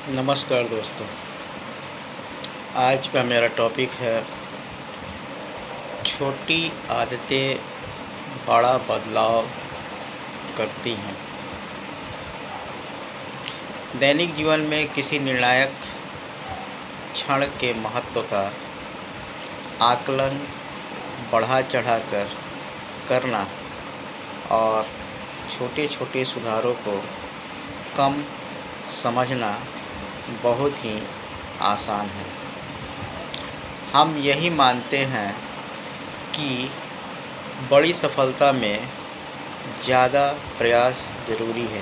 नमस्कार दोस्तों। आज का मेरा टॉपिक है छोटी आदतें बड़ा बदलाव करती हैं। दैनिक जीवन में किसी निर्णायक क्षण के महत्व का आकलन बढ़ा चढ़ाकर करना और छोटे छोटे सुधारों को कम समझना बहुत ही आसान है। हम यही मानते हैं कि बड़ी सफलता में ज़्यादा प्रयास ज़रूरी है,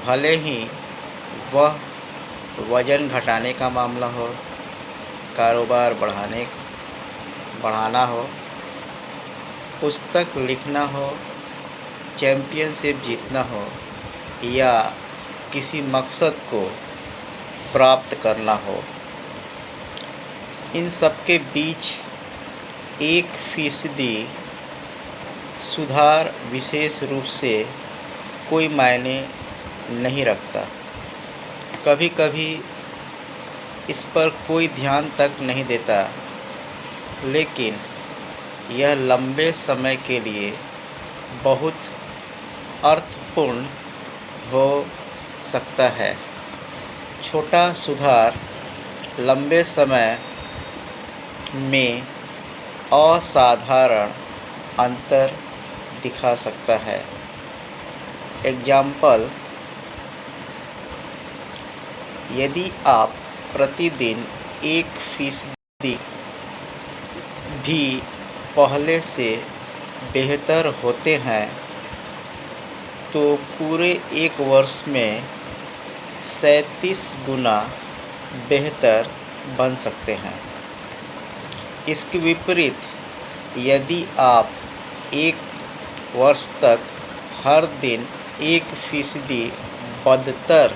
भले ही वह वज़न घटाने का मामला हो, कारोबार बढ़ाना हो, पुस्तक लिखना हो, चैम्पियनशिप जीतना हो या किसी मकसद को प्राप्त करना हो। इन सब के बीच 1% सुधार विशेष रूप से कोई मायने नहीं रखता। कभी कभी इस पर कोई ध्यान तक नहीं देता, लेकिन यह लंबे समय के लिए बहुत अर्थपूर्ण हो सकता है। छोटा सुधार लंबे समय में असाधारण अंतर दिखा सकता है। एग्जाम्पल, यदि आप प्रतिदिन 1% भी पहले से बेहतर होते हैं तो पूरे 1 वर्ष में 37 गुना बेहतर बन सकते हैं। इसके विपरीत, यदि आप 1 वर्ष तक हर दिन 1% बदतर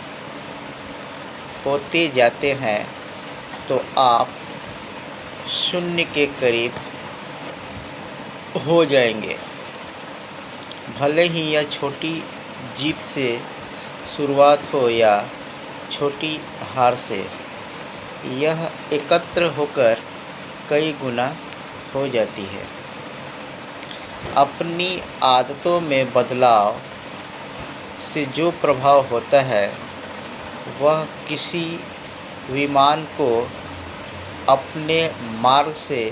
होते जाते हैं तो आप 0 के करीब हो जाएंगे। भले ही यह छोटी जीत से शुरुआत हो या छोटी हार से, यह एकत्र होकर कई गुना हो जाती है। अपनी आदतों में बदलाव से जो प्रभाव होता है वह किसी विमान को अपने मार्ग से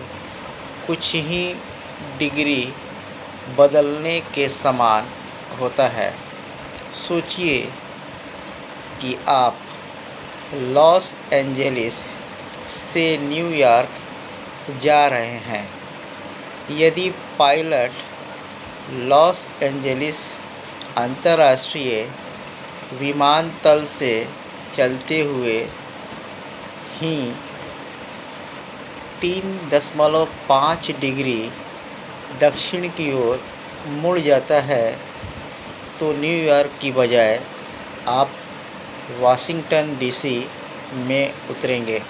कुछ ही डिग्री बदलने के समान होता है। सोचिए कि आप लॉस एंजलिस से न्यूयॉर्क जा रहे हैं। यदि पायलट लॉस एंजलिस अंतर्राष्ट्रीय विमानतल से चलते हुए ही 3.5 डिग्री दक्षिण की ओर मुड़ जाता है तो न्यूयॉर्क की बजाय आप वाशिंगटन डीसी में उतरेंगे।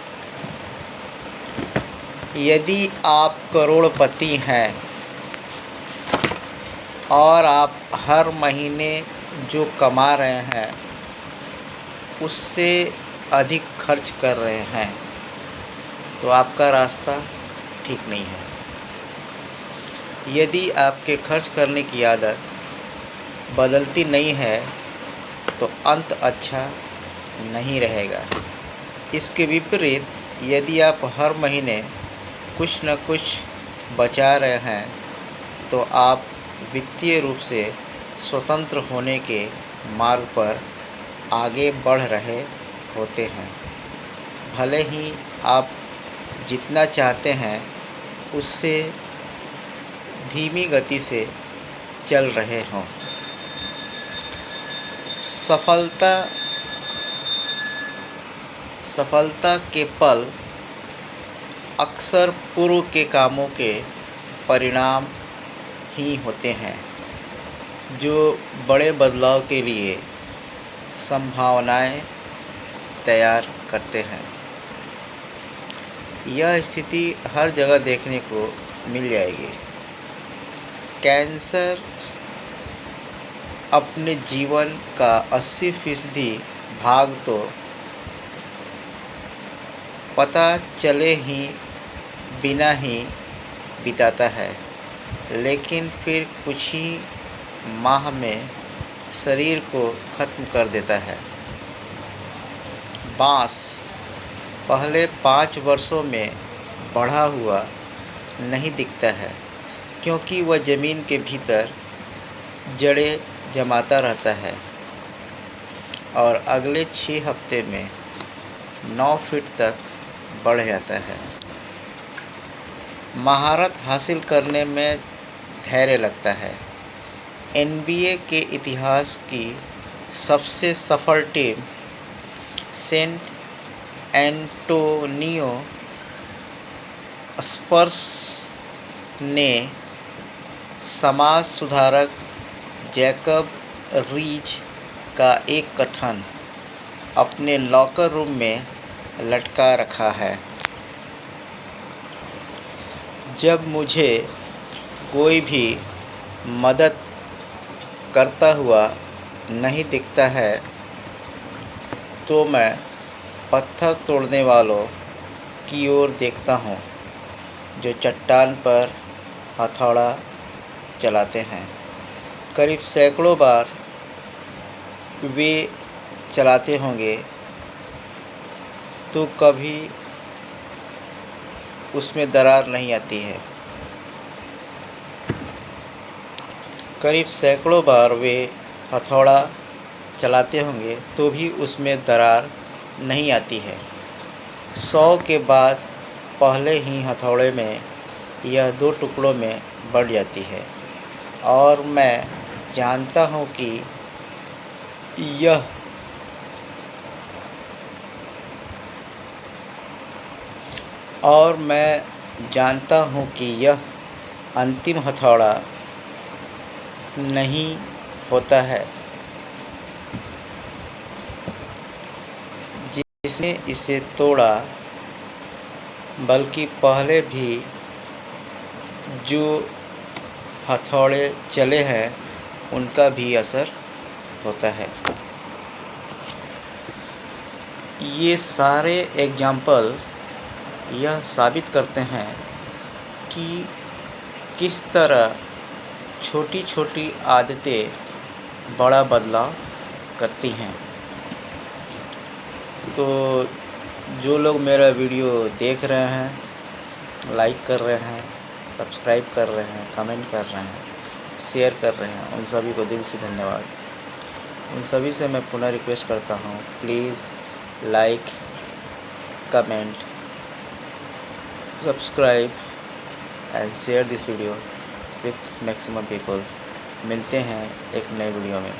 यदि आप करोड़पति हैं और आप हर महीने जो कमा रहे हैं उससे अधिक खर्च कर रहे हैं तो आपका रास्ता ठीक नहीं है। यदि आपके खर्च करने की आदत बदलती नहीं है तो अंत अच्छा नहीं रहेगा। इसके विपरीत, यदि आप हर महीने कुछ न कुछ बचा रहे हैं तो आप वित्तीय रूप से स्वतंत्र होने के मार्ग पर आगे बढ़ रहे होते हैं। भले ही आप जितना चाहते हैं उससे धीमी गति से चल रहे हों। सफलता के पल अक्सर पूर्व के कामों के परिणाम ही होते हैं जो बड़े बदलाव के लिए संभावनाएं तैयार करते हैं। यह स्थिति हर जगह देखने को मिल जाएगी। कैंसर अपने जीवन का 80% भाग तो पता चले ही बिना ही बिताता है, लेकिन फिर कुछ ही माह में शरीर को ख़त्म कर देता है। बाँस पहले 5 वर्षों में बढ़ा हुआ नहीं दिखता है, क्योंकि वह ज़मीन के भीतर जड़ें जमाता रहता है और अगले 6 हफ्ते में 9 फीट तक बढ़ जाता है। महारत हासिल करने में धैर्य लगता है। NBA के इतिहास की सबसे सफल टीम सेंट एंटोनियो स्पर्स ने समाज सुधारक जैकब रीच का एक कथन अपने लॉकर रूम में लटका रखा है। जब मुझे कोई भी मदद करता हुआ नहीं दिखता है तो मैं पत्थर तोड़ने वालों की ओर देखता हूँ जो चट्टान पर हथौड़ा चलाते हैं। करीब सैकड़ों बार वे चलाते होंगे तो कभी उसमें दरार नहीं आती है। करीब सैकड़ों बार वे हथौड़ा चलाते होंगे तो भी उसमें दरार नहीं आती है। 100 के बाद पहले ही हथौड़े में यह 2 टुकड़ों में बढ़ जाती है और मैं जानता हूँ कि यह अंतिम हथौड़ा नहीं होता है जिसने इसे तोड़ा, बल्कि पहले भी जो हथौड़े चले हैं उनका भी असर होता है। ये सारे एग्जाम्पल यह साबित करते हैं कि किस तरह छोटी छोटी आदतें बड़ा बदलाव करती हैं। तो जो लोग मेरा वीडियो देख रहे हैं, लाइक कर रहे हैं, सब्सक्राइब कर रहे हैं, कमेंट कर रहे हैं, शेयर कर रहे हैं, उन सभी को दिल से धन्यवाद। उन सभी से मैं पुनः रिक्वेस्ट करता हूँ, please like, comment, subscribe and share this video with maximum people. मिलते हैं एक नए वीडियो में।